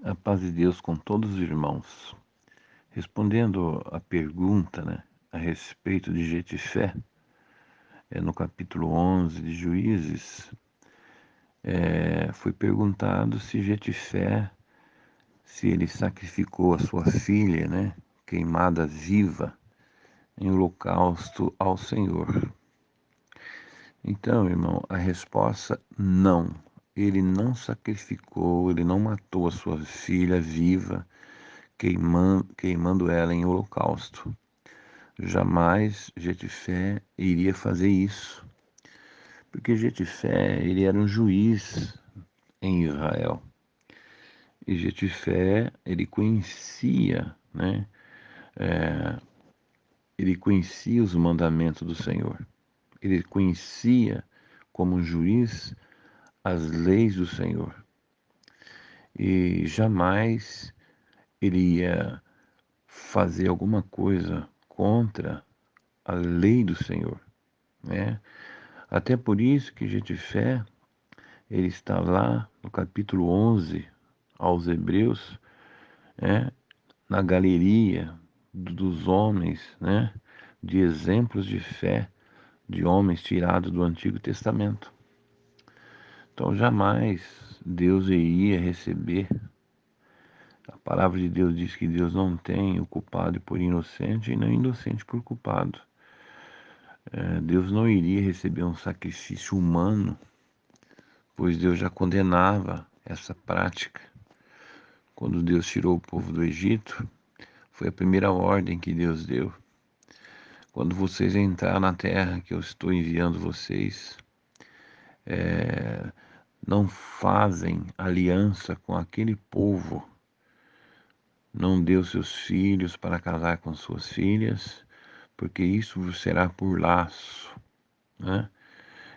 A paz de Deus com todos os irmãos. Respondendo à pergunta, a respeito de Jetifé, no capítulo 11 de Juízes, foi perguntado se Jetifé, se ele sacrificou a sua filha, queimada viva, em holocausto ao Senhor. Então, irmão, a resposta não. Ele não sacrificou, ele não matou a sua filha viva, queimando ela em holocausto. Jamais Jetifé iria fazer isso, porque Jetifé ele era um juiz em Israel. E Jetifé ele conhecia, ele conhecia os mandamentos do Senhor. Ele conhecia como juiz as leis do Senhor. E jamais ele ia fazer alguma coisa contra a lei do Senhor, né? Até por isso que Jetifé, ele está lá no capítulo 11 aos Hebreus, na galeria dos homens, de exemplos de fé de homens tirados do Antigo Testamento. Então jamais Deus iria receber. A palavra de Deus diz que Deus não tem o culpado por inocente e nem o inocente por culpado. Deus não iria receber um sacrifício humano, pois Deus já condenava essa prática. Quando Deus tirou o povo do Egito, foi a primeira ordem que Deus deu. Quando vocês entrarem na terra que eu estou enviando vocês, não fazem aliança com aquele povo, não deu seus filhos para casar com suas filhas, porque isso vos será por laço, né?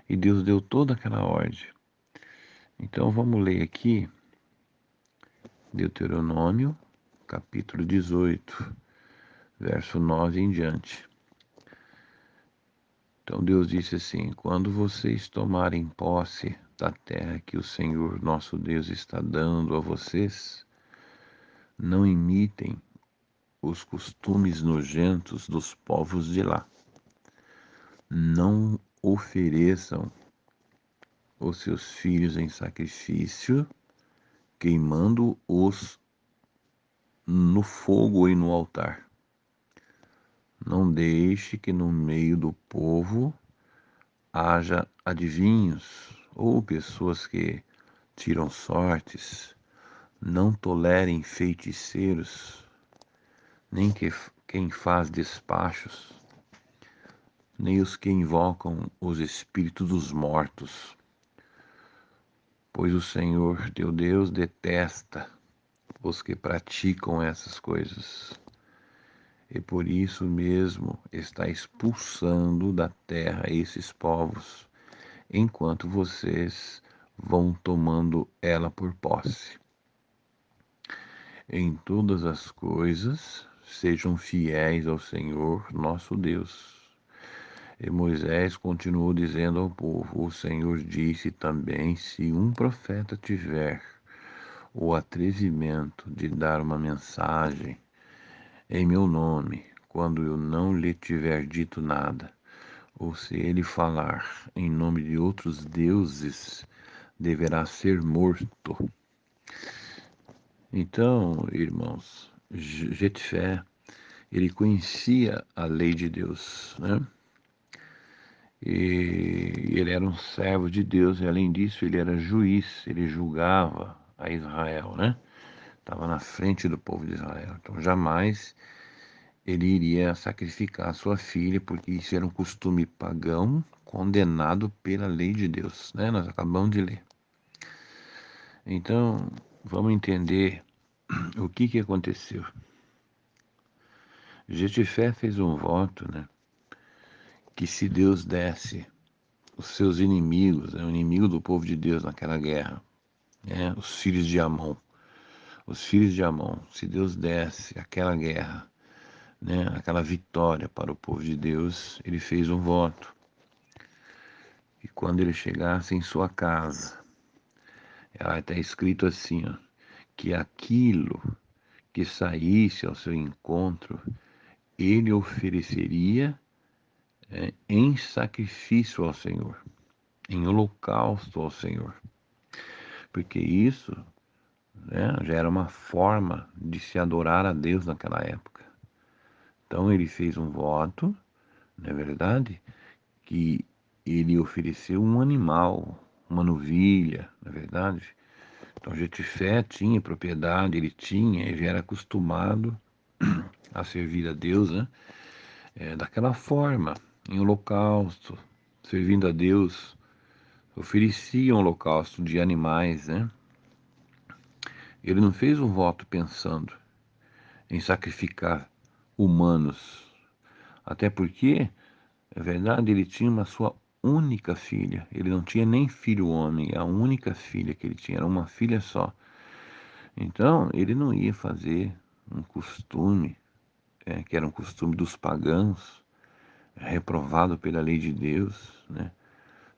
E Deus deu toda aquela ordem. Então vamos ler aqui Deuteronômio, capítulo 18, verso 9 em diante. Então Deus disse assim: quando vocês tomarem posse da terra que o Senhor nosso Deus está dando a vocês, não imitem os costumes nojentos dos povos de lá. Não ofereçam os seus filhos em sacrifício, queimando-os no fogo e no altar. Não deixe que no meio do povo haja adivinhos ou pessoas que tiram sortes. Não tolerem feiticeiros, nem quem faz despachos, nem os que invocam os espíritos dos mortos. Pois o Senhor teu Deus detesta os que praticam essas coisas. E por isso mesmo está expulsando da terra esses povos, enquanto vocês vão tomando ela por posse. Em todas as coisas, sejam fiéis ao Senhor nosso Deus. E Moisés continuou dizendo ao povo: o Senhor disse também: se um profeta tiver o atrevimento de dar uma mensagem em meu nome, quando eu não lhe tiver dito nada, ou se ele falar em nome de outros deuses, deverá ser morto. Então, irmãos, Jetifé, ele conhecia a lei de Deus, né? E ele era um servo de Deus, e além disso, ele era juiz, ele julgava a Israel, né? Estava na frente do povo de Israel. Então, jamais ele iria sacrificar a sua filha, porque isso era um costume pagão condenado pela lei de Deus, né? Nós acabamos de ler. Então, vamos entender o que aconteceu. Jetifé fez um voto, que se Deus desse os seus inimigos, o inimigo do povo de Deus naquela guerra, os filhos de Amon, se Deus desse aquela guerra, aquela vitória para o povo de Deus, ele fez um voto. E quando ele chegasse em sua casa, ela está escrito assim, que aquilo que saísse ao seu encontro, ele ofereceria em sacrifício ao Senhor, em holocausto ao Senhor. Porque isso, né, já era uma forma de se adorar a Deus naquela época. Então ele fez um voto, não é verdade? Que ele ofereceu um animal, uma novilha, não é verdade? Então Jetifé tinha propriedade, ele já era acostumado a servir a Deus, né? Daquela forma, em holocausto, servindo a Deus, oferecia um holocausto de animais, né? Ele não fez um voto pensando em sacrificar humanos, até porque, é verdade, ele tinha uma sua única filha, ele não tinha nem filho homem, a única filha que ele tinha era uma filha só. Então, ele não ia fazer um costume, que era um costume dos pagãos, reprovado pela lei de Deus, né?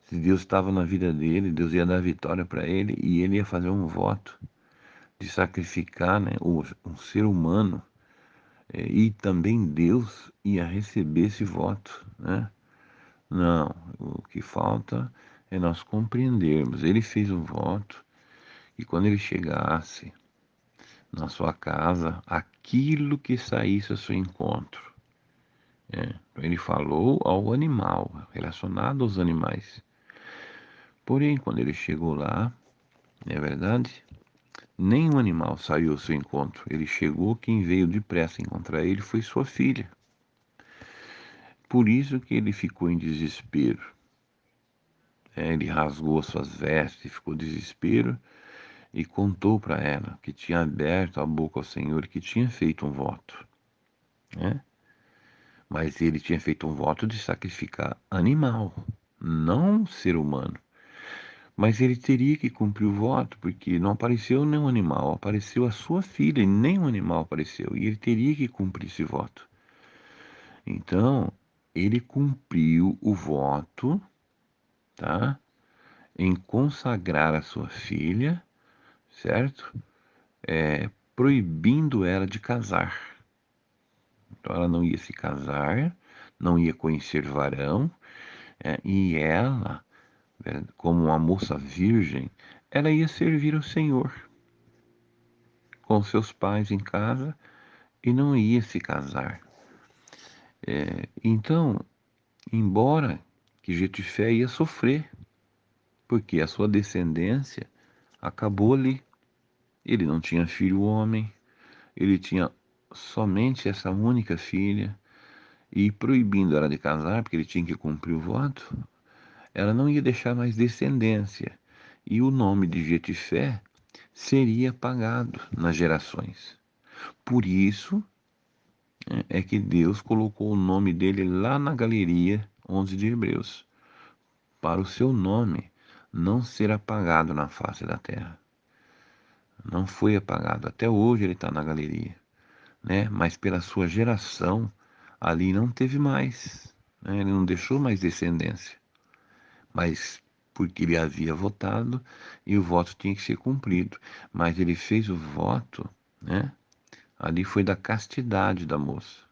Se Deus estava na vida dele, Deus ia dar vitória para ele e ele ia fazer um voto de sacrificar, né, um ser humano, e também Deus ia receber esse voto, né? Não, o que falta é nós compreendermos. Ele fez um voto e quando ele chegasse na sua casa, aquilo que saísse ao seu encontro. Ele falou ao animal, relacionado aos animais. Porém, quando ele chegou lá, não é verdade? Nenhum animal saiu ao seu encontro. Ele chegou, quem veio depressa encontrar ele foi sua filha. Por isso que ele ficou em desespero. Ele rasgou suas vestes, ficou em desespero e contou para ela que tinha aberto a boca ao Senhor e que tinha feito um voto, né? Mas ele tinha feito um voto de sacrificar animal, não ser humano. Mas ele teria que cumprir o voto, porque não apareceu nenhum animal, apareceu a sua filha e nenhum animal apareceu. E ele teria que cumprir esse voto. Então, ele cumpriu o voto, tá? Em consagrar a sua filha, certo? Proibindo ela de casar. Então, ela não ia se casar, não ia conhecer varão, e ela, como uma moça virgem, ela ia servir ao Senhor com seus pais em casa e não ia se casar. Então, embora que Jetifé ia sofrer, porque a sua descendência acabou ali. Ele não tinha filho homem, ele tinha somente essa única filha, e proibindo ela de casar, porque ele tinha que cumprir o voto, ela não ia deixar mais descendência, e o nome de Jetifé seria apagado nas gerações. Por isso é que Deus colocou o nome dele lá na galeria 11 de Hebreus, para o seu nome não ser apagado na face da terra. Não foi apagado, até hoje ele está na galeria, né? Mas pela sua geração, ali não teve mais, né? Ele não deixou mais descendência, mas porque ele havia votado e o voto tinha que ser cumprido. Mas ele fez o voto, né? Ali foi da castidade da moça,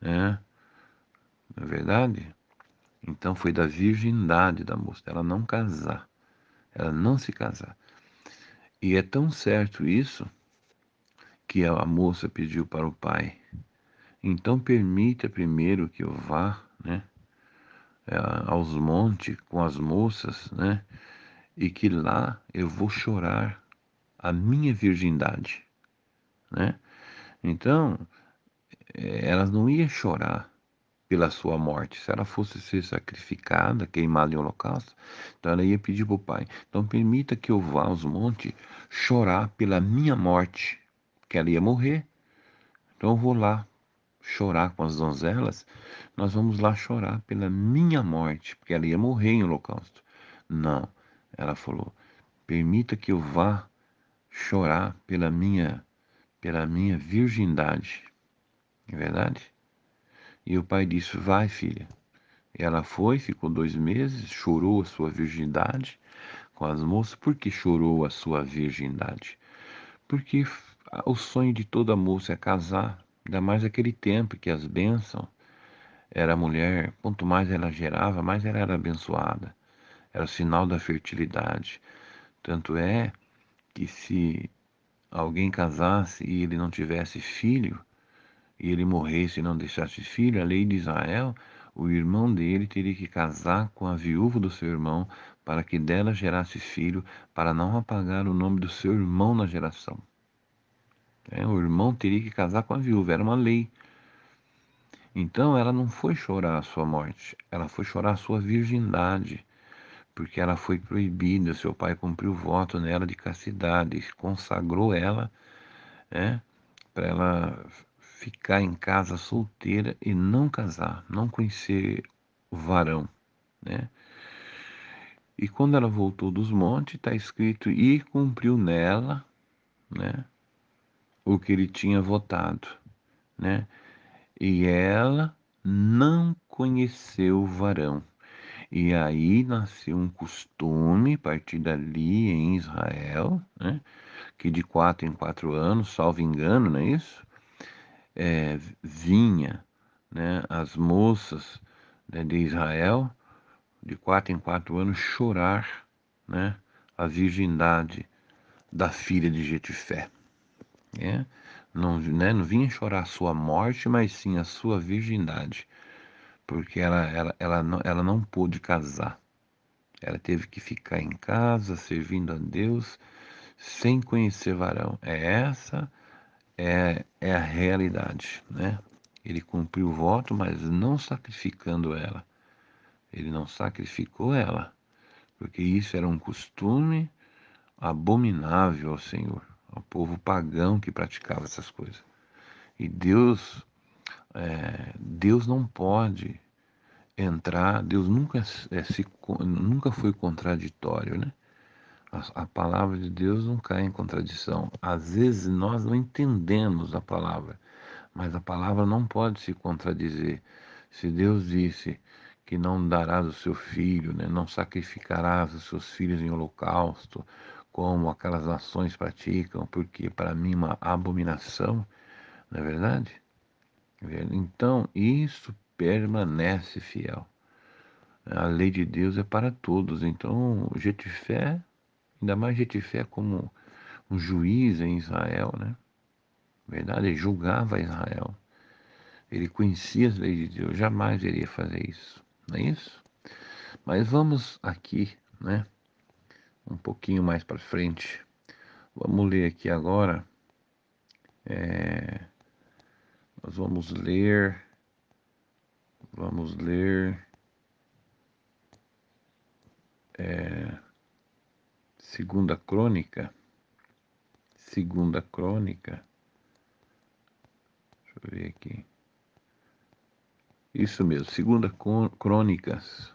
né? Não é verdade? Então foi da virgindade da moça, ela não casar, ela não se casar. E é tão certo isso que a moça pediu para o pai: então permita primeiro que eu vá, né, aos montes com as moças, né, e que lá eu vou chorar a minha virgindade, né? Então, elas não iam chorar pela sua morte. Se ela fosse ser sacrificada, queimada em holocausto, então ela ia pedir para o pai: então permita que eu vá aos montes chorar pela minha morte, que ela ia morrer. Então eu vou lá chorar com as donzelas, nós vamos lá chorar pela minha morte, porque ela ia morrer em holocausto. Não, ela falou: permita que eu vá chorar pela minha virgindade. É verdade? E o pai disse: vai, filha. Ela foi, ficou 2 meses, chorou a sua virgindade com as moças. Por que chorou a sua virgindade? Porque o sonho de toda moça é casar, ainda mais naquele tempo que as bênçãos era a mulher, quanto mais ela gerava, mais ela era abençoada. Era o sinal da fertilidade. Tanto é que se alguém casasse e ele não tivesse filho, e ele morresse e não deixasse filho, a lei de Israel, o irmão dele teria que casar com a viúva do seu irmão para que dela gerasse filho, para não apagar o nome do seu irmão na geração. O irmão teria que casar com a viúva, era uma lei. Então ela não foi chorar a sua morte, ela foi chorar a sua virgindade, porque ela foi proibida, seu pai cumpriu o voto nela de castidade, consagrou ela, né, para ela ficar em casa solteira e não casar, não conhecer o varão, né? E quando ela voltou dos montes, está escrito, e cumpriu nela, né, o que ele tinha votado, né? E ela não conheceu o varão. E aí nasceu um costume, a partir dali em Israel, né, que de 4 em 4 anos, salvo engano, não é isso? Vinha, né, as moças, né, de Israel, de 4 em 4 anos, chorar, né, a virgindade da filha de Jetifé. Né? Não, né, não vinha chorar a sua morte, mas sim a sua virgindade, porque ela não pôde casar. Ela teve que ficar em casa, servindo a Deus, sem conhecer varão. Essa é a realidade, né? Ele cumpriu o voto, mas não sacrificando ela. Ele não sacrificou ela, porque isso era um costume abominável ao Senhor, ao povo pagão que praticava essas coisas. E Deus não pode entrar, Deus nunca foi contraditório, né? A palavra de Deus não cai em contradição. Às vezes nós não entendemos a palavra, mas a palavra não pode se contradizer. Se Deus disse que não darás o seu filho, né, não sacrificarás os seus filhos em holocausto, como aquelas nações praticam, porque para mim é uma abominação, não é verdade? Então isso permanece fiel. A lei de Deus é para todos. Então, Jetifé, ainda mais Jetifé como um juiz em Israel, né? Verdade, ele julgava Israel. Ele conhecia as leis de Deus, jamais iria fazer isso, não é isso? Mas vamos aqui, né? Um pouquinho mais para frente. Vamos ler aqui agora. Nós vamos ler Segunda Crônica. Segunda Crônica. Deixa eu ver aqui. Isso mesmo, Segunda Crônicas,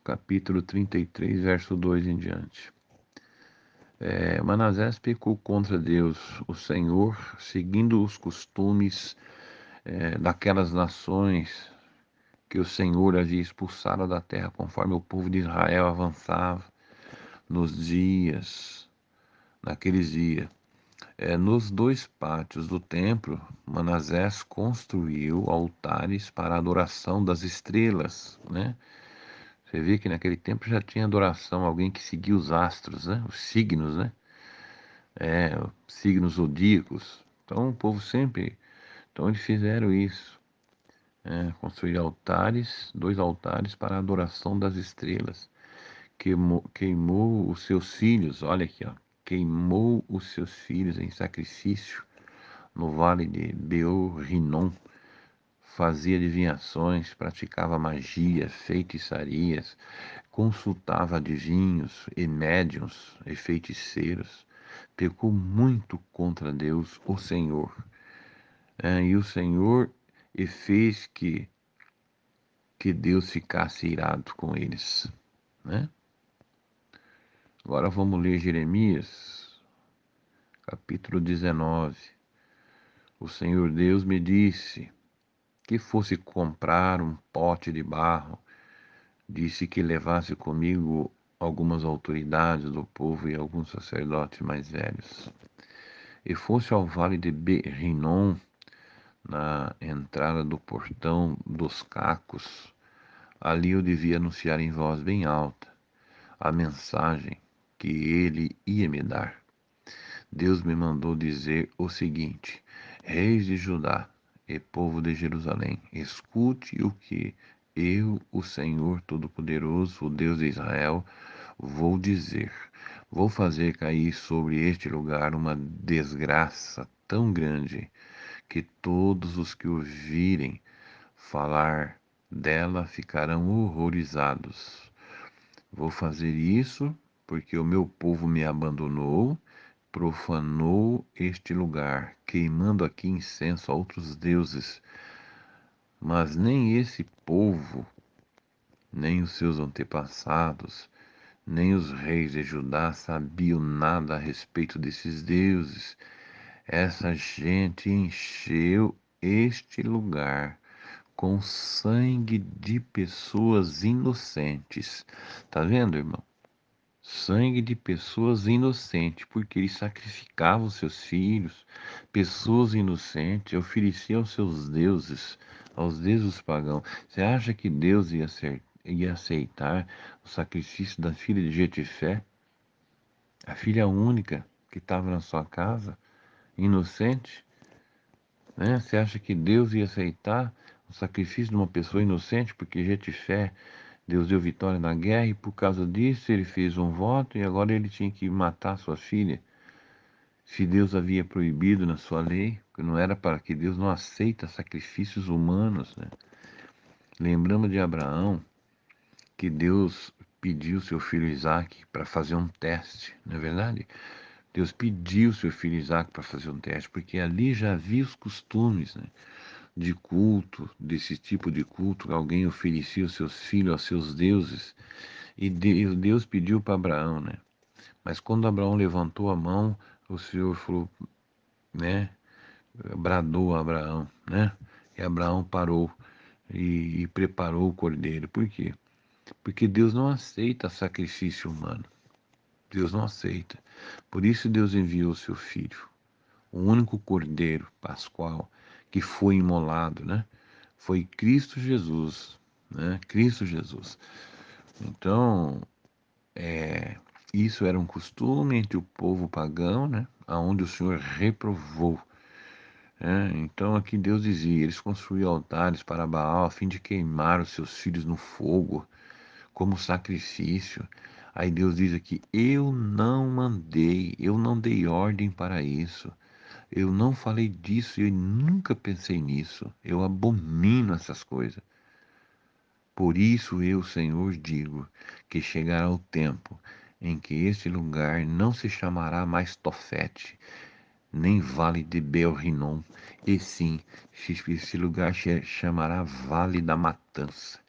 capítulo 33, verso 2 em diante. Manassés pecou contra Deus, o Senhor, seguindo os costumes daquelas nações que o Senhor havia expulsado da terra, conforme o povo de Israel avançava naqueles dias. Nos dois pátios do templo, Manassés construiu altares para a adoração das estrelas, né? Você vê que naquele tempo já tinha adoração, alguém que seguia os astros, né? Os signos, né? Signos zodíacos. Então o povo sempre. Então eles fizeram isso. Construir altares, 2 altares para a adoração das estrelas. Queimou os seus filhos, olha aqui, ó. Queimou os seus filhos em sacrifício no vale de Beor-Rinom. Fazia adivinhações, praticava magia, feitiçarias, consultava adivinhos e médiuns e feiticeiros, pecou muito contra Deus, o Senhor. E o Senhor fez que Deus ficasse irado com eles, né? Agora vamos ler Jeremias, capítulo 19. O Senhor Deus me disse que fosse comprar um pote de barro. Disse que levasse comigo algumas autoridades do povo e alguns sacerdotes mais velhos. e fosse ao vale de Rinom, na entrada do portão dos cacos, ali eu devia anunciar em voz bem alta a mensagem que ele ia me dar. Deus me mandou dizer o seguinte: Reis de Judá e povo de Jerusalém, escute o que eu, o Senhor Todo-Poderoso, o Deus de Israel, vou dizer. Vou fazer cair sobre este lugar uma desgraça tão grande que todos os que ouvirem falar dela ficarão horrorizados. Vou fazer isso porque o meu povo me abandonou, profanou este lugar, queimando aqui incenso a outros deuses. Mas nem esse povo, nem os seus antepassados, nem os reis de Judá sabiam nada a respeito desses deuses. Essa gente encheu este lugar com sangue de pessoas inocentes. Tá vendo, irmão? Sangue de pessoas inocentes, porque eles sacrificavam seus filhos, pessoas inocentes, ofereciam aos deuses pagãos. Você acha que Deus ia aceitar o sacrifício da filha de Jetifé, a filha única que estava na sua casa, inocente? Né? Você acha que Deus ia aceitar o sacrifício de uma pessoa inocente, porque Jetifé, Deus deu vitória na guerra e por causa disso ele fez um voto e agora ele tinha que matar sua filha? Se Deus havia proibido na sua lei, que não era para que Deus não aceita sacrifícios humanos, né? Lembramos de Abraão, que Deus pediu seu filho Isaque para fazer um teste, não é verdade? Deus pediu seu filho Isaque para fazer um teste, porque ali já havia os costumes, né, de culto, desse tipo de culto, alguém oferecia os seus filhos aos seus deuses, e Deus pediu para Abraão, né? Mas quando Abraão levantou a mão, o Senhor falou, né, bradou a Abraão, né? E Abraão parou e preparou o cordeiro. Por quê? Porque Deus não aceita sacrifício humano. Deus não aceita. Por isso Deus enviou o seu filho, o único cordeiro pascual que foi imolado, né? Foi Cristo Jesus, né? Cristo Jesus. Então, isso era um costume entre o povo pagão, né? Aonde o Senhor reprovou. Né? Então aqui Deus dizia, eles construíam altares para Baal a fim de queimar os seus filhos no fogo, como sacrifício. Aí Deus diz aqui, eu não mandei, eu não dei ordem para isso. Eu não falei disso, eu nunca pensei nisso. Eu abomino essas coisas. Por isso eu, Senhor, digo que chegará o tempo em que este lugar não se chamará mais Tofete, nem Vale de Bel-Rinom, e sim, esse lugar se chamará Vale da Matança.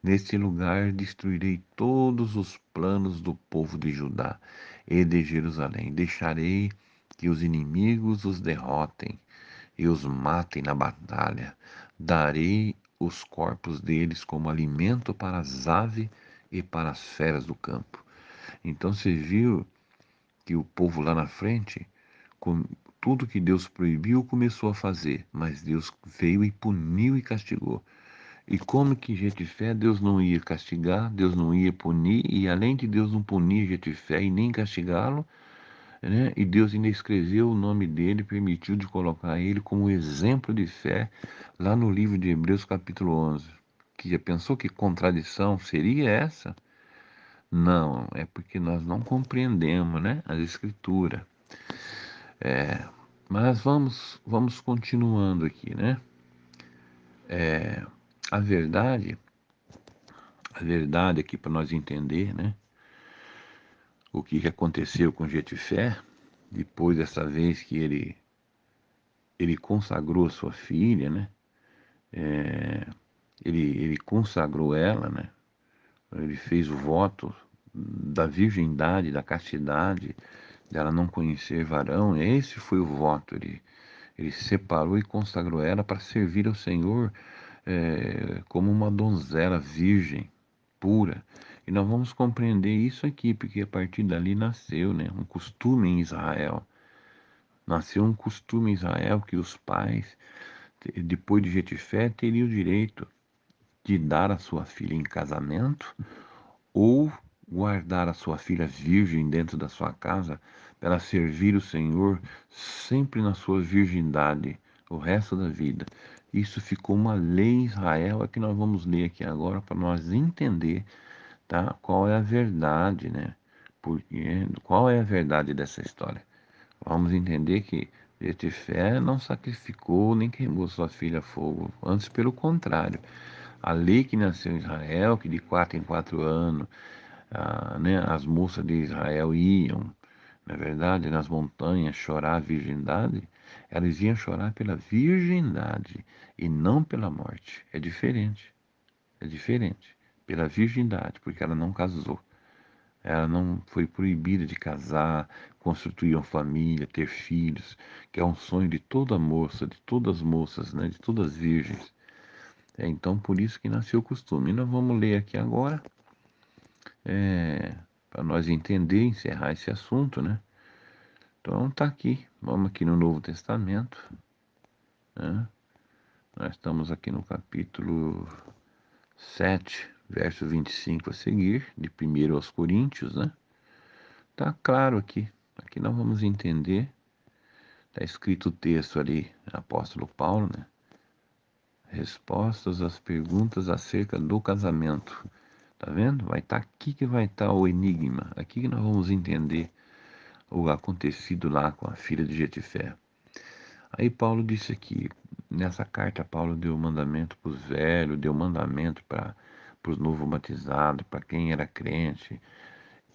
Neste lugar destruirei todos os planos do povo de Judá e de Jerusalém. Deixarei que os inimigos os derrotem e os matem na batalha. Darei os corpos deles como alimento para as aves e para as feras do campo. Então você viu que o povo lá na frente, com tudo que Deus proibiu, começou a fazer, mas Deus veio e puniu e castigou. E como que Jetifé, Deus não ia castigar, Deus não ia punir, e além de Deus não punir Jetifé e nem castigá-lo, né? E Deus ainda escreveu o nome dele, permitiu de colocar ele como exemplo de fé lá no livro de Hebreus capítulo 11. Que já pensou que contradição seria essa? Não, é porque nós não compreendemos, né, as escrituras. Mas vamos continuando aqui, né? A verdade, a verdade aqui para nós entender, né? O que aconteceu com Jetifé, depois dessa vez que ele consagrou sua filha, né? Ele consagrou ela, né? Ele fez o voto da virgindade, da castidade, dela não conhecer varão. Esse foi o voto. Ele separou e consagrou ela para servir ao Senhor como uma donzela virgem, pura. E nós vamos compreender isso aqui, porque a partir dali nasceu, né, um costume em Israel, Nasceu um costume em Israel que os pais, depois de Jetifé, teriam o direito de dar a sua filha em casamento ou guardar a sua filha virgem dentro da sua casa para ela servir o Senhor sempre na sua virgindade o resto da vida. Isso ficou uma lei em Israel, é que nós vamos ler aqui agora para nós entender, tá? Qual é a verdade, né? Porque, qual é a verdade dessa história? Vamos entender que Jetifé não sacrificou nem queimou sua filha a fogo, antes pelo contrário. A lei que nasceu em Israel, que de 4 em 4 anos, né, as moças de Israel iam, na verdade, nas montanhas chorar a virgindade, elas iam chorar pela virgindade e não pela morte. É diferente. Pela virgindade, porque ela não casou. Ela não foi proibida de casar, constituir uma família, ter filhos, que é um sonho de toda moça, de todas as moças, né, de todas as virgens. Então, por isso que nasceu o costume. E nós vamos ler aqui agora, para nós entender, encerrar esse assunto, né? Então, tá aqui. Vamos aqui no Novo Testamento, né? Nós estamos aqui no capítulo 7, verso 25 a seguir, de 1 aos Coríntios, né? Tá claro aqui. Aqui nós vamos entender. Tá escrito o texto ali, apóstolo Paulo, né? Respostas às perguntas acerca do casamento. Tá vendo? Vai estar aqui que vai estar o enigma. Aqui que nós vamos entender o acontecido lá com a filha de Jetifé. Aí Paulo disse aqui, nessa carta Paulo deu mandamento para os velhos, deu mandamento para os novo batizados, para quem era crente.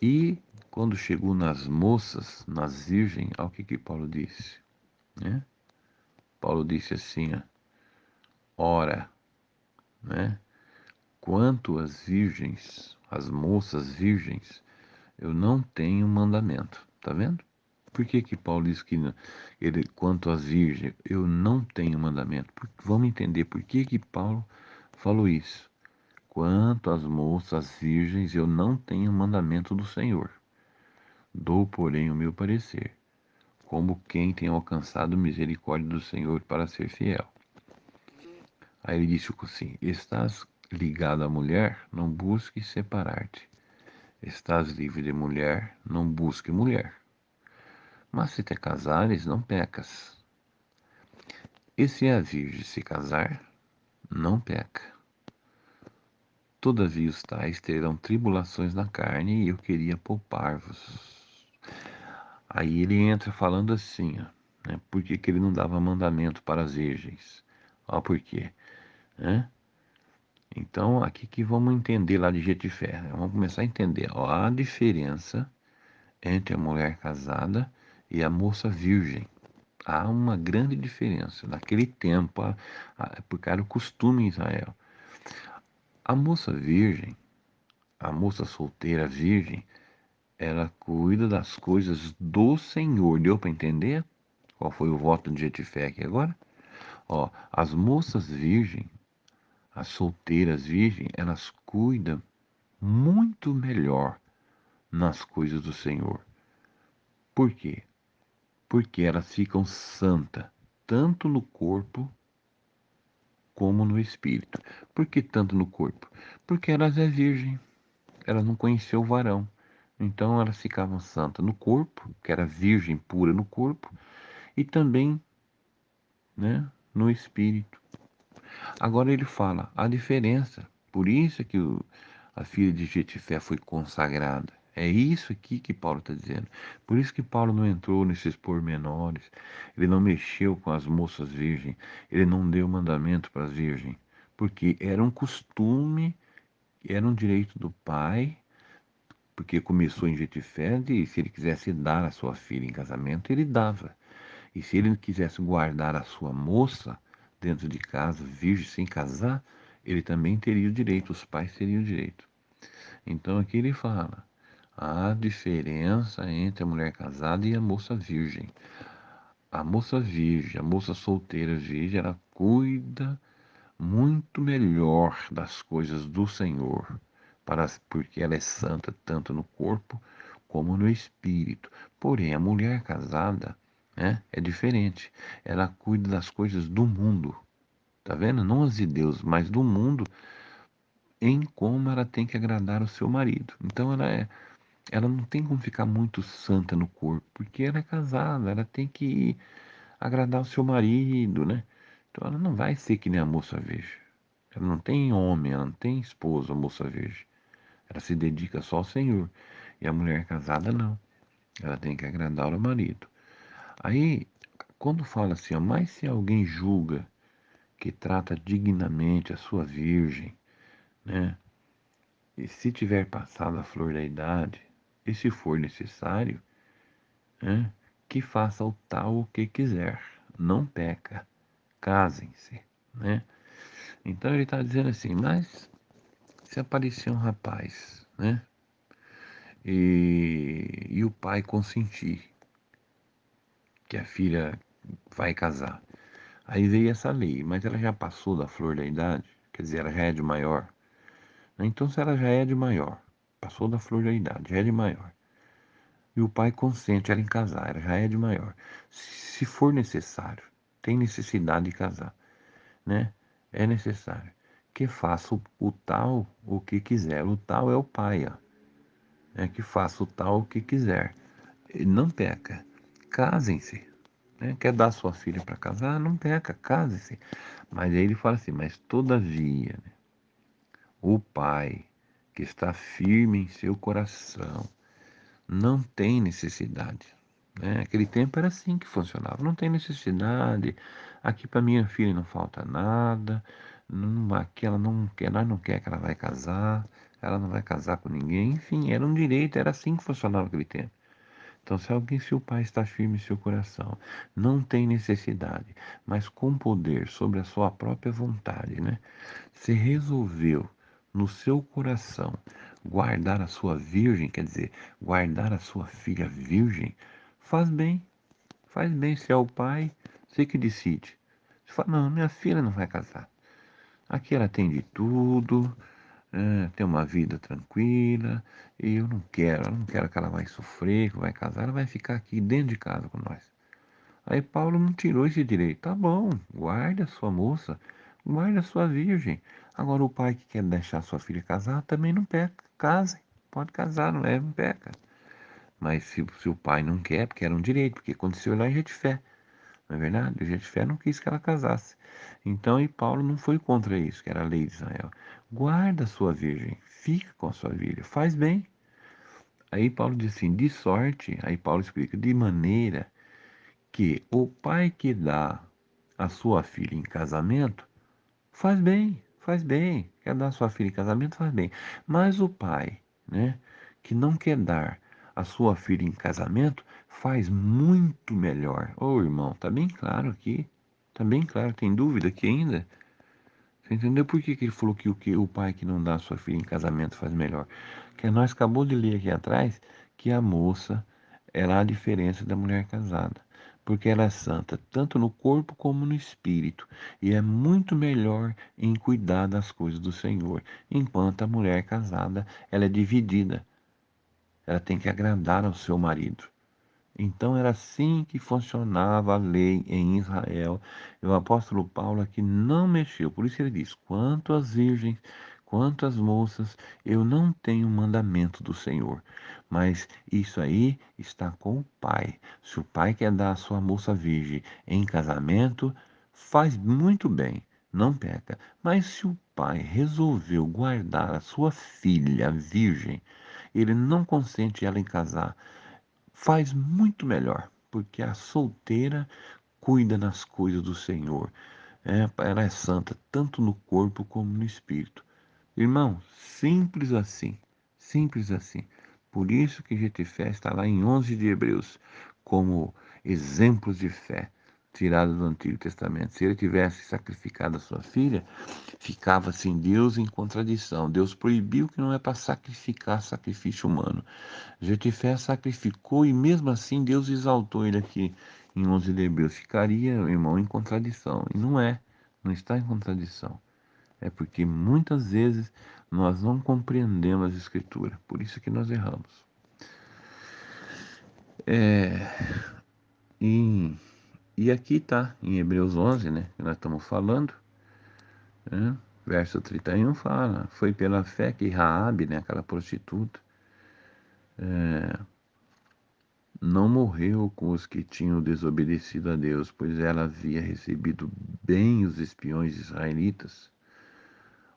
E quando chegou nas moças, nas virgens, olha o que Paulo disse, né? Paulo disse assim, ó, ora, né? Quanto às virgens, as moças virgens, eu não tenho mandamento. Tá vendo? Por que Paulo diz que ele, quanto às virgens, eu não tenho mandamento? Vamos entender por que Paulo falou isso. Quanto às moças virgens, eu não tenho mandamento do Senhor. Dou, porém, o meu parecer, como quem tem alcançado misericórdia do Senhor para ser fiel. Aí ele disse assim: estás ligado à mulher, não busque separar-te. Estás livre de mulher, não busque mulher. Mas se te casares, não pecas. E se a virgem se casar, não peca. Todavia os tais terão tribulações na carne e eu queria poupar-vos. Aí ele entra falando assim, ó, né? Por que ele não dava mandamento para as virgens? Ó, por quê? Né? Então, aqui que vamos entender lá de Jetifé. Vamos começar a entender ó, a diferença entre a mulher casada e a moça virgem. Há uma grande diferença. Naquele tempo, porque era o costume em Israel. A moça virgem, a moça solteira virgem, ela cuida das coisas do Senhor. Deu para entender qual foi o voto de Jetifé aqui agora? Ó, as moças virgens, as solteiras virgens, elas cuidam muito melhor nas coisas do Senhor. Por quê? Porque elas ficam santas, tanto no corpo como no espírito. Por que tanto no corpo? Porque elas é virgem, elas não conheceu o varão. Então elas ficavam santas no corpo, que era virgem pura no corpo, e também, né, no espírito. Agora ele fala a diferença. Por isso que a filha de Jetifé foi consagrada. É isso aqui que Paulo está dizendo. Por isso que Paulo não entrou nesses pormenores. Ele não mexeu com as moças virgens. Ele não deu mandamento para as virgens. Porque era um costume, era um direito do pai, porque começou em Jetifé, e se ele quisesse dar a sua filha em casamento, ele dava. E se ele quisesse guardar a sua moça dentro de casa, virgem, sem casar, ele também teria o direito, os pais teriam o direito. Então aqui ele fala a diferença entre a mulher casada e a moça virgem. A moça virgem, a moça solteira virgem, ela cuida muito melhor das coisas do Senhor, porque ela é santa tanto no corpo como no espírito. Porém, a mulher casada, né? É diferente. Ela cuida das coisas do mundo, tá vendo? Não as de Deus, mas do mundo, em como ela tem que agradar o seu marido. Então ela não tem como ficar muito santa no corpo, porque ela é casada, ela tem que agradar o seu marido, né? Então ela não vai ser que nem a moça virgem. Ela não tem homem, ela não tem esposo, a moça virgem. Ela se dedica só ao Senhor. E a mulher casada não. Ela tem que agradar o marido. Aí, quando fala assim, ó, mas se alguém julga que trata dignamente a sua virgem, né? E se tiver passado a flor da idade, e se for necessário, né, que faça o tal o que quiser, não peca, casem-se, né? Então ele está dizendo assim, mas se aparecer um rapaz, né, e o pai consentir que a filha vai casar, aí veio essa lei, mas ela já passou da flor da idade, quer dizer, ela já é de maior, né? Então se ela já é de maior, passou da flor da idade, já é de maior, e o pai consente ela em casar, ela já é de maior. Se for necessário, tem necessidade de casar, né? É necessário que faça o tal o que quiser. O tal é o pai, ó, né? Que faça o tal o que quiser. Ele não peca. Casem-se. Né? Quer dar sua filha para casar? Não peca, casem-se. Mas aí ele fala assim, mas todavia, né, o pai que está firme em seu coração não tem necessidade. Né? Aquele tempo era assim que funcionava. Não tem necessidade. Aqui para minha filha não falta nada. Não, aqui ela não quer, nós não quer que ela vai casar. Ela não vai casar com ninguém. Enfim, era um direito. Era assim que funcionava aquele tempo. Então, se o pai está firme em seu coração, não tem necessidade, mas com poder sobre a sua própria vontade, né? Se resolveu no seu coração guardar a sua virgem, quer dizer, guardar a sua filha virgem, faz bem, faz bem. Se é o pai, você que decide. Você fala, não, minha filha não vai casar. Aqui ela tem de tudo, tem uma vida tranquila, e eu não quero que ela vai sofrer, que vai casar, ela vai ficar aqui dentro de casa com nós. Aí Paulo não tirou esse direito. Tá bom, guarde a sua moça, guarde a sua virgem. Agora o pai que quer deixar sua filha casar também não peca. Casem, pode casar, não é, não peca. Mas se o pai não quer, porque era um direito, porque aconteceu lá em Jetifé, não é verdade? O Jetifé não quis que ela casasse. Então, e Paulo não foi contra isso, que era a lei de Israel. Guarda a sua virgem, fica com a sua virgem, faz bem. Aí Paulo diz assim, de sorte, aí Paulo explica, de maneira que o pai que dá a sua filha em casamento faz bem, quer dar a sua filha em casamento, faz bem. Mas o pai, né, que não quer dar a sua filha em casamento, faz muito melhor. Ô irmão, tá bem claro aqui, tá bem claro, tem dúvida aqui ainda? Você entendeu por que ele falou que o pai que não dá a sua filha em casamento faz melhor? Que nós acabou de ler aqui atrás que a moça ela é a diferença da mulher casada. Porque ela é santa tanto no corpo como no espírito. E é muito melhor em cuidar das coisas do Senhor. Enquanto a mulher casada, ela é dividida. Ela tem que agradar ao seu marido. Então era assim que funcionava a lei em Israel. E o apóstolo Paulo aqui não mexeu. Por isso ele diz: quanto às virgens, quanto às moças, eu não tenho mandamento do Senhor. Mas isso aí está com o pai. Se o pai quer dar a sua moça virgem em casamento, faz muito bem, não peca. Mas se o pai resolveu guardar a sua filha virgem, ele não consente ela em casar, faz muito melhor, porque a solteira cuida das coisas do Senhor. Ela é santa tanto no corpo como no espírito. Irmão, simples assim, simples assim. Por isso que Jetifé está lá em 11 de Hebreus, como exemplos de fé tirados do Antigo Testamento. Se ele tivesse sacrificado a sua filha, ficava assim Deus em contradição. Deus proibiu que não é para sacrificar sacrifício humano. Jetifé sacrificou e mesmo assim Deus exaltou ele aqui em 11 de Hebreus. Ficaria, irmão, em contradição. E não é, não está em contradição. É porque muitas vezes nós não compreendemos as Escrituras, por isso que nós erramos. E, e aqui tá, em Hebreus 11, né, que nós estamos falando, né, verso 31 fala, foi pela fé que Raabe, né, aquela prostituta, não morreu com os que tinham desobedecido a Deus, pois ela havia recebido bem os espiões israelitas,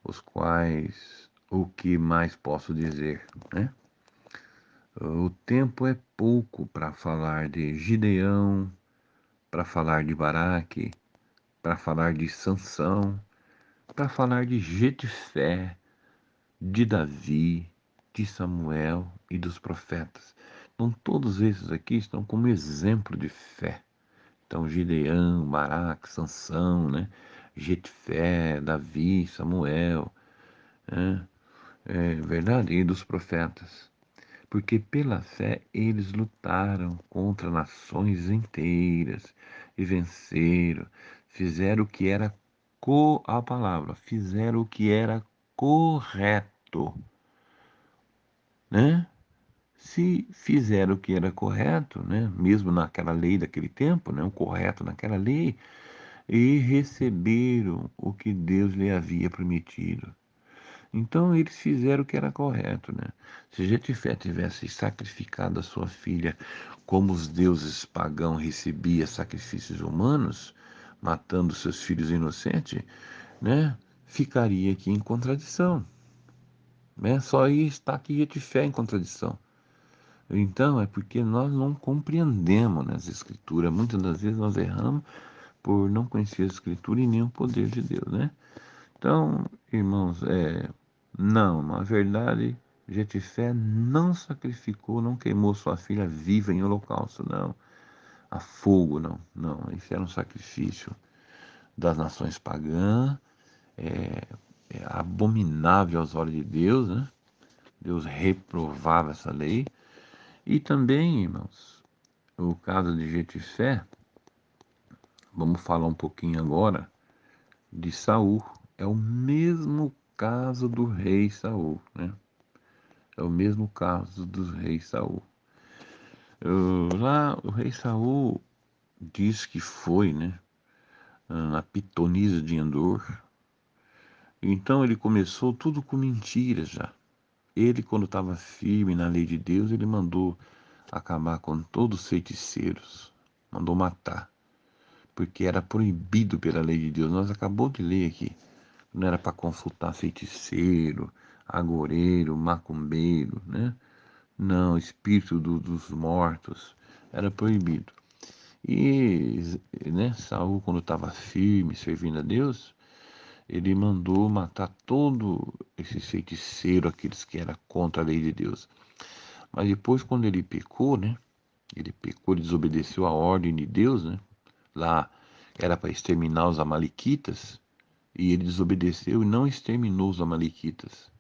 os quais, o que mais posso dizer, né? O tempo é pouco para falar de Gideão, para falar de Baraque, para falar de Sansão, para falar de Jefté, de Davi, de Samuel e dos profetas. Então, todos esses aqui estão como exemplo de fé. Então, Gideão, Baraque, Sansão, né? Jefté, Davi, Samuel, né? É verdade, e dos profetas. Porque pela fé eles lutaram contra nações inteiras e venceram, fizeram o que era a palavra, fizeram o que era correto, né? Se fizeram o que era correto, né, mesmo naquela lei daquele tempo, né, o correto naquela lei, e receberam o que Deus lhe havia prometido. Então eles fizeram o que era correto, né? Se Jetifé tivesse sacrificado a sua filha como os deuses pagãos recebiam sacrifícios humanos, matando seus filhos inocentes, né? Ficaria aqui em contradição, né? Só ia estar aqui Jetifé em contradição. Então, é porque nós não compreendemos, né, as Escrituras. Muitas das vezes nós erramos por não conhecer a Escritura e nem o poder de Deus, né? Então, irmãos, não, na verdade, Jetifé não sacrificou, não queimou sua filha viva em holocausto, não. A fogo, não, não. Isso era um sacrifício das nações pagãs, é abominável aos olhos de Deus, né? Deus reprovava essa lei. E também, irmãos, o caso de Jetifé, vamos falar um pouquinho agora de Saul. É o mesmo caso do rei Saul, né? É o mesmo caso do rei Saul. Lá o rei Saul diz que foi, né, na pitonisa de Endor. Então ele começou tudo com mentiras já. Ele, quando estava firme na lei de Deus, ele mandou acabar com todos os feiticeiros, mandou matar, porque era proibido pela lei de Deus. Nós acabamos de ler aqui. Não era para consultar feiticeiro, agoureiro, macumbeiro, né? Não, espírito dos mortos. Era proibido. E, né, Saul, quando estava firme, servindo a Deus, ele mandou matar todo esse feiticeiro, aqueles que eram contra a lei de Deus. Mas depois, quando ele pecou, né? Ele pecou, ele desobedeceu a ordem de Deus, né? Lá era para exterminar os amalequitas, e ele desobedeceu e não exterminou os amalequitas.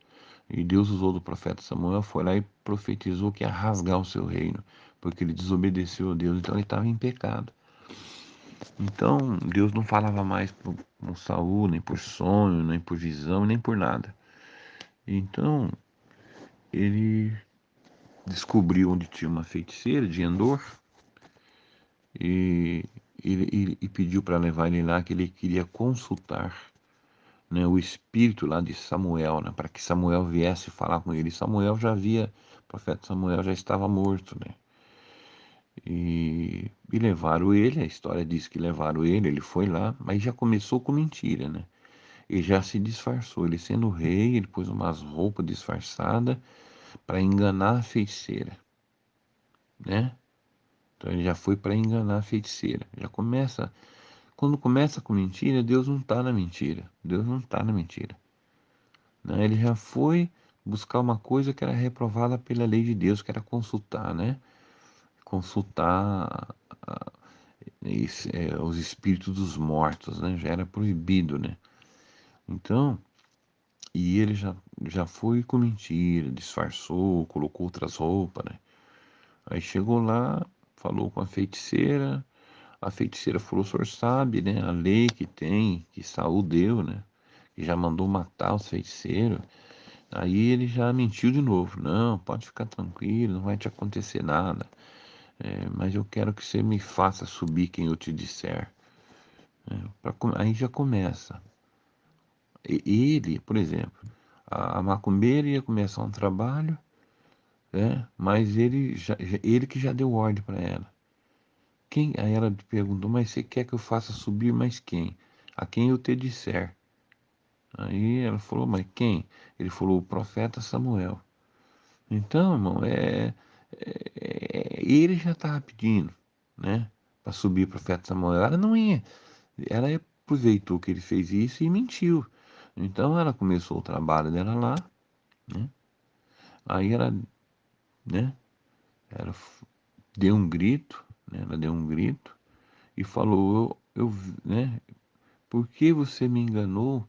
E Deus usou do profeta Samuel, foi lá e profetizou que ia rasgar o seu reino, porque ele desobedeceu a Deus, então ele estava em pecado. Então Deus não falava mais com Saul, nem por sonho, nem por visão, nem por nada. Então ele descobriu onde tinha uma feiticeira de Endor e, e pediu para levar ele lá, que ele queria consultar, né, o espírito lá de Samuel, né, para que Samuel viesse falar com ele. Samuel já havia, o profeta Samuel já estava morto, né? E levaram ele, a história diz que levaram ele foi lá, mas já começou com mentira, né? Ele já se disfarçou, ele sendo rei, ele pôs umas roupas disfarçadas para enganar a feiticeira, né? Então ele já foi para enganar a feiticeira. Já começa, quando começa com mentira, Deus não está na mentira. Deus não está na mentira, né? Ele já foi buscar uma coisa que era reprovada pela lei de Deus, que era consultar, né? Consultar os espíritos dos mortos, né? Já era proibido, né? Então, e ele já foi com mentira, disfarçou, colocou outras roupas, né? Aí chegou lá, falou com a feiticeira falou, o senhor sabe, né? A lei que tem, que Saul deu, né? Que já mandou matar os feiticeiros. Aí ele já mentiu de novo. Não, pode ficar tranquilo, não vai te acontecer nada. mas eu quero que você me faça subir quem eu te disser. Aí já começa. Ele, por exemplo, a macumbeira ia começar um trabalho, mas ele que já deu ordem para ela. Aí ela perguntou, mas você quer que eu faça subir mais quem? A quem eu te disser. Aí ela falou, mas quem? Ele falou, o profeta Samuel. Então, irmão, ele já estava pedindo, né, para subir o profeta Samuel. Ela não ia. Ela aproveitou que ele fez isso e mentiu. Então ela começou o trabalho dela lá, né? Aí né, ela deu um grito, né? Ela deu um grito e falou, né? Por que você me enganou?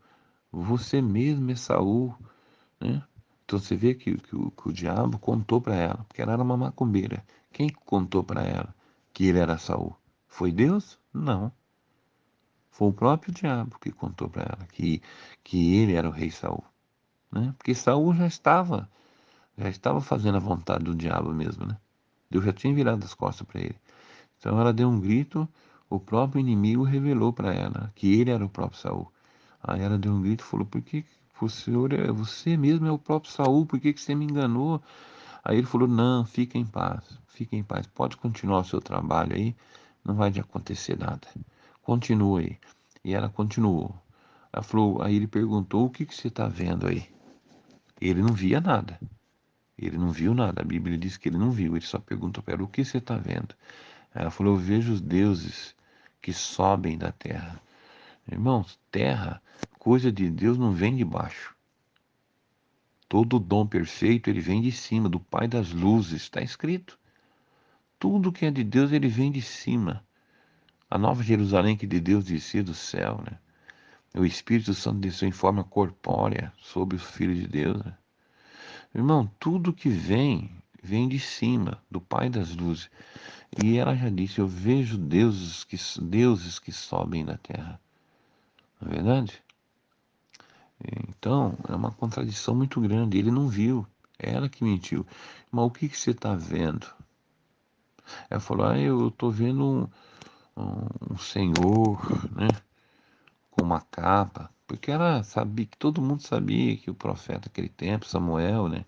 Você mesmo é Saul, né? Então você vê que o diabo contou para ela, porque ela era uma macumbeira. Quem contou para ela que ele era Saul? Foi Deus? Não. Foi o próprio diabo que contou para ela que ele era o rei Saul, né? Porque Saul já estava fazendo a vontade do diabo mesmo, né? Deus já tinha virado as costas para ele. Então ela deu um grito, o próprio inimigo revelou para ela que ele era o próprio Saul. Aí ela deu um grito e falou: Por que o senhor você mesmo é o próprio Saul? Por que você me enganou? Aí ele falou: Não, fique em paz, pode continuar o seu trabalho aí, não vai de acontecer nada. Continue aí. E ela continuou. Ela falou, aí ele perguntou: O que você está vendo aí? Ele não via nada. Ele não viu nada. A Bíblia diz que ele não viu. Ele só perguntou para ela: O que você está vendo? Ela falou: Eu vejo os deuses que sobem da terra. Irmãos, terra, coisa de Deus não vem de baixo. Todo dom perfeito, ele vem de cima, do Pai das luzes, está escrito. Tudo que é de Deus, ele vem de cima. A nova Jerusalém que de Deus descia do céu, né? O Espírito Santo desceu em forma corpórea sobre os filhos de Deus, né? Irmão, tudo que vem de cima, do Pai das luzes. E ela já disse: Eu vejo deuses que sobem da terra. Não é verdade? Então, é uma contradição muito grande. Ele não viu. É ela que mentiu. Mas o que você está vendo? Ela falou: eu estou vendo um senhor, né, com uma capa. Porque ela sabia que todo mundo sabia que o profeta daquele tempo, Samuel, né,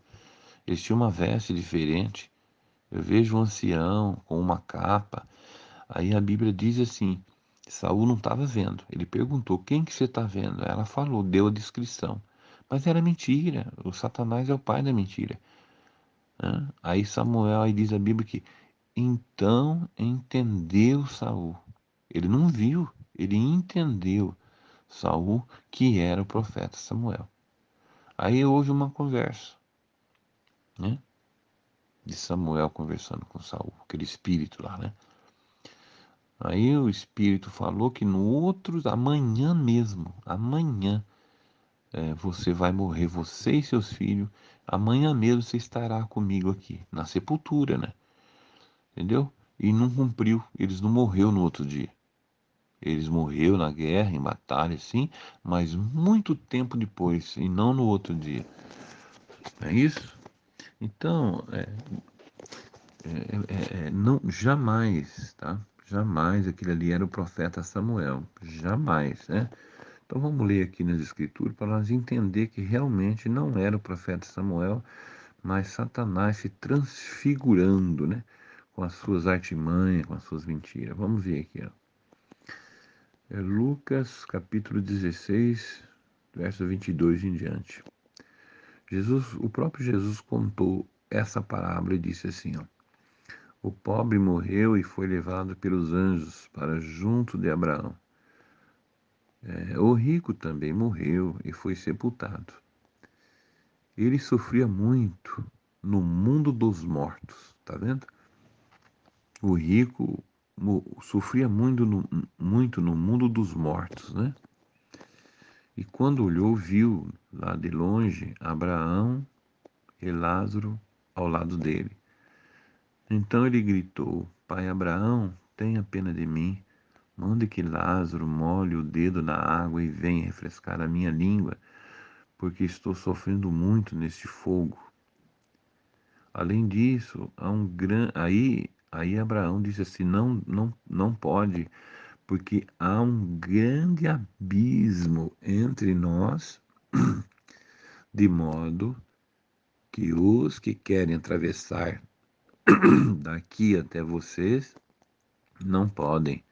eles tinham uma veste diferente. Eu vejo um ancião com uma capa. Aí a Bíblia diz assim: Saul não estava vendo. Ele perguntou: Quem que você está vendo? Ela falou, deu a descrição. Mas era mentira. O Satanás é o pai da mentira, né? Aí Samuel, aí diz a Bíblia que então entendeu Saul. Ele não viu, ele entendeu Saul que era o profeta Samuel. Aí houve uma conversa, né? De Samuel conversando com Saul, aquele espírito lá, né? Aí o espírito falou que no outro, amanhã mesmo, amanhã, você vai morrer, você e seus filhos. Amanhã mesmo você estará comigo aqui, na sepultura, né? Entendeu? E não cumpriu, eles não morreu no outro dia. Eles morreu na guerra, em batalha, sim, mas muito tempo depois, e não no outro dia. É isso? Então, não, jamais, tá? Jamais aquele ali era o profeta Samuel. Jamais, né? Então vamos ler aqui nas Escrituras para nós entender que realmente não era o profeta Samuel, mas Satanás se transfigurando, né? Com as suas artimanhas, com as suas mentiras. Vamos ver aqui, ó. É Lucas capítulo 16, verso 22 em diante. O próprio Jesus contou essa parábola e disse assim, ó: O pobre morreu e foi levado pelos anjos para junto de Abraão. O rico também morreu e foi sepultado. Ele sofria muito no mundo dos mortos, tá vendo? O rico sofria muito no mundo dos mortos, né? E quando olhou, viu lá de longe Abraão e Lázaro ao lado dele. Então ele gritou: Pai Abraão, tenha pena de mim. Mande que Lázaro molhe o dedo na água e venha refrescar a minha língua, porque estou sofrendo muito neste fogo. Além disso, Aí Abraão disse assim: não, não, não pode, porque há um grande abismo entre nós, de modo que os que querem atravessar daqui até vocês não podem,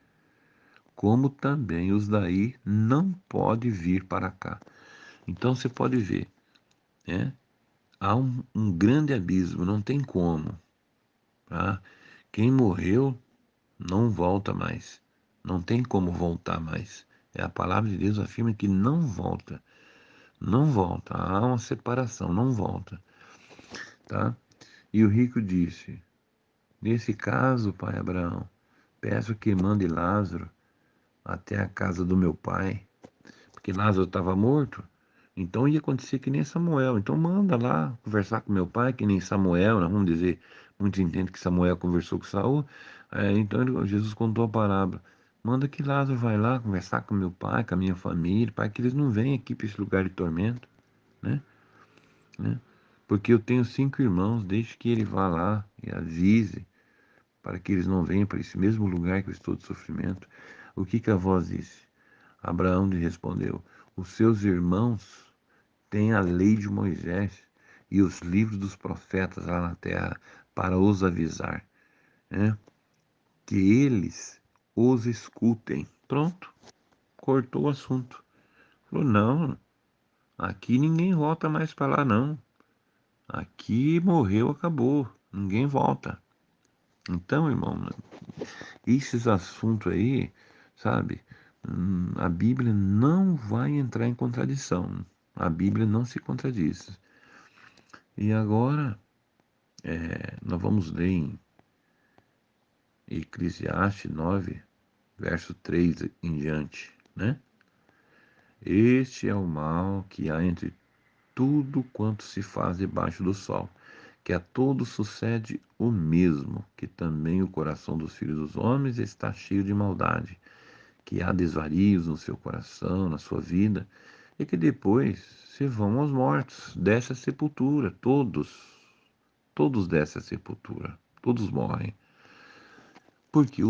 como também os daí não podem vir para cá. Então você pode ver, né? Há um grande abismo, não tem como, tá? Quem morreu não volta mais, não tem como voltar mais. É a palavra de Deus afirma que não volta, não volta. Há uma separação, não volta, tá? E o rico disse: nesse caso, pai Abraão, peço que mande Lázaro até a casa do meu pai, porque Lázaro estava morto. Então ia acontecer que nem Samuel. Então manda lá conversar com meu pai, que nem Samuel, né? Vamos dizer, muitos entendem que Samuel conversou com Saul. Então Jesus contou a parábola. Manda que Lázaro vai lá conversar com meu pai, com a minha família, para que eles não venham aqui para esse lugar de tormento, né? né? Porque eu tenho 5 irmãos, deixe que ele vá lá e avise, para que eles não venham para esse mesmo lugar que eu estou de sofrimento. O que que a voz disse? Abraão lhe respondeu: os seus irmãos têm a lei de Moisés e os livros dos profetas lá na terra para os avisar, né? Que eles os escutem. Pronto, cortou o assunto. Falou: não, aqui ninguém volta mais para lá, não. Aqui morreu, acabou, ninguém volta. Então, irmão, esses assuntos aí, sabe? A Bíblia não vai entrar em contradição. A Bíblia não se contradiz. E agora, nós vamos ler em Eclesiastes 9, verso 3 em diante, né? Este é o mal que há entre tudo quanto se faz debaixo do sol, que a todos sucede o mesmo, que também o coração dos filhos dos homens está cheio de maldade, que há desvarios no seu coração, na sua vida, e que depois se vão aos mortos, desce a sepultura, todos descem a sepultura, todos morrem. Porque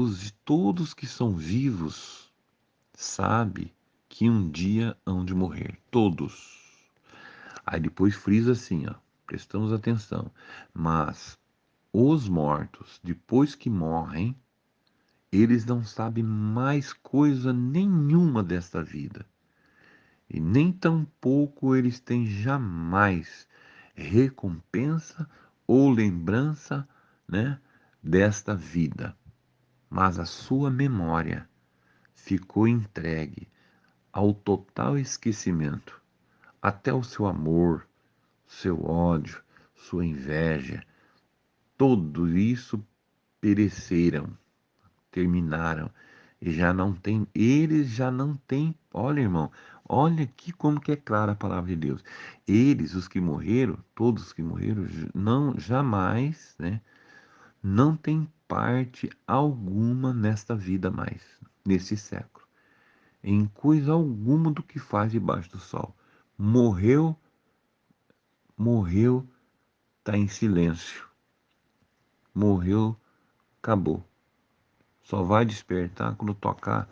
todos que são vivos sabem que um dia hão de morrer, todos. Aí depois frisa assim, ó, prestamos atenção, mas os mortos, depois que morrem, eles não sabem mais coisa nenhuma desta vida. E nem tampouco eles têm jamais recompensa ou lembrança, né, desta vida. Mas a sua memória ficou entregue ao total esquecimento. Até o seu amor, seu ódio, sua inveja, tudo isso pereceram, terminaram. E já não tem, eles já não têm, olha irmão, olha aqui como que é clara a palavra de Deus. Eles, os que morreram, todos os que morreram, não jamais, né, não têm parte alguma nesta vida mais, nesse século, em coisa alguma do que faz debaixo do sol. Morreu, morreu, está em silêncio. Morreu, acabou. Só vai despertar quando tocar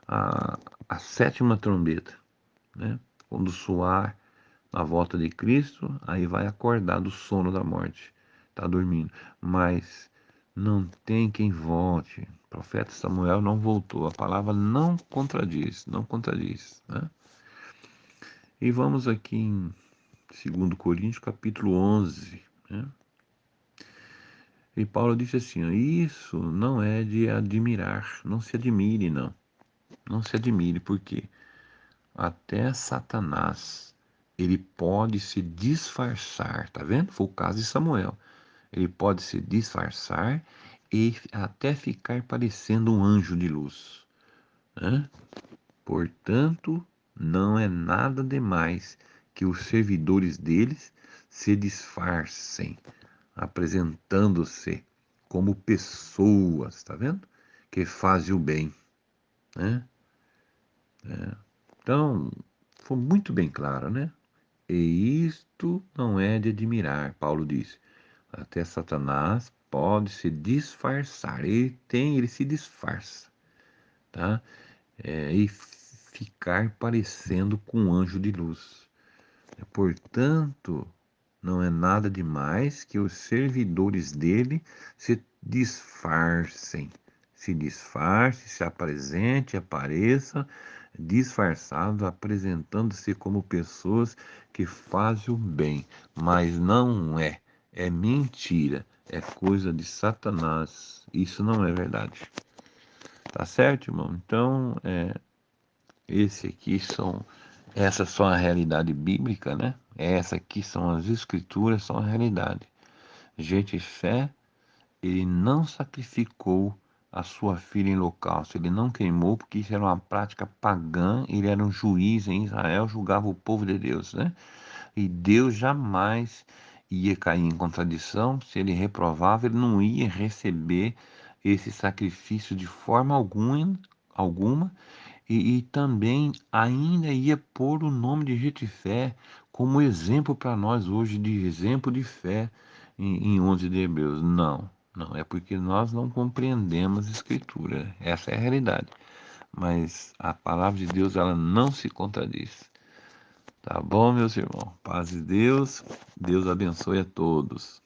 a sétima trombeta, né? Quando soar a volta de Cristo, aí vai acordar do sono da morte. Está dormindo. Mas não tem quem volte. O profeta Samuel não voltou. A palavra não contradiz, não contradiz, né? E vamos aqui em 2 Coríntios, capítulo 11, né? E Paulo disse assim, ó, isso não é de admirar, não se admire, não. Não se admire, porque até Satanás, ele pode se disfarçar, tá vendo? Foi o caso de Samuel. Ele pode se disfarçar e até ficar parecendo um anjo de luz, né? Portanto, não é nada demais que os servidores deles se disfarcem, apresentando-se como pessoas, tá vendo? Que fazem o bem, né? Então, foi muito bem claro, né? E isto não é de admirar, Paulo disse. Até Satanás pode se disfarçar. Ele se disfarça, tá? E ficar parecendo com um anjo de luz. Portanto, não é nada demais que os servidores dele se disfarcem. Se disfarce, se apresente, apareça, disfarçado, apresentando-se como pessoas que fazem o bem, mas não é. É mentira, é coisa de Satanás. Isso não é verdade. Tá certo, irmão? Então, esse aqui são, essas são a realidade bíblica, né? Essa aqui são as escrituras, são a realidade. Jefté, ele não sacrificou a sua filha em holocausto, ele não queimou, porque isso era uma prática pagã, ele era um juiz em Israel, julgava o povo de Deus, né? E Deus jamais ia cair em contradição, se ele reprovava, ele não ia receber esse sacrifício de forma alguma, e também ainda ia pôr o nome de Jefté como exemplo para nós hoje, de exemplo de fé em 11 de Hebreus. Não, não, é porque nós não compreendemos a Escritura. Essa é a realidade. Mas a palavra de Deus, ela não se contradiz. Tá bom, meus irmãos? Paz de Deus. Deus abençoe a todos.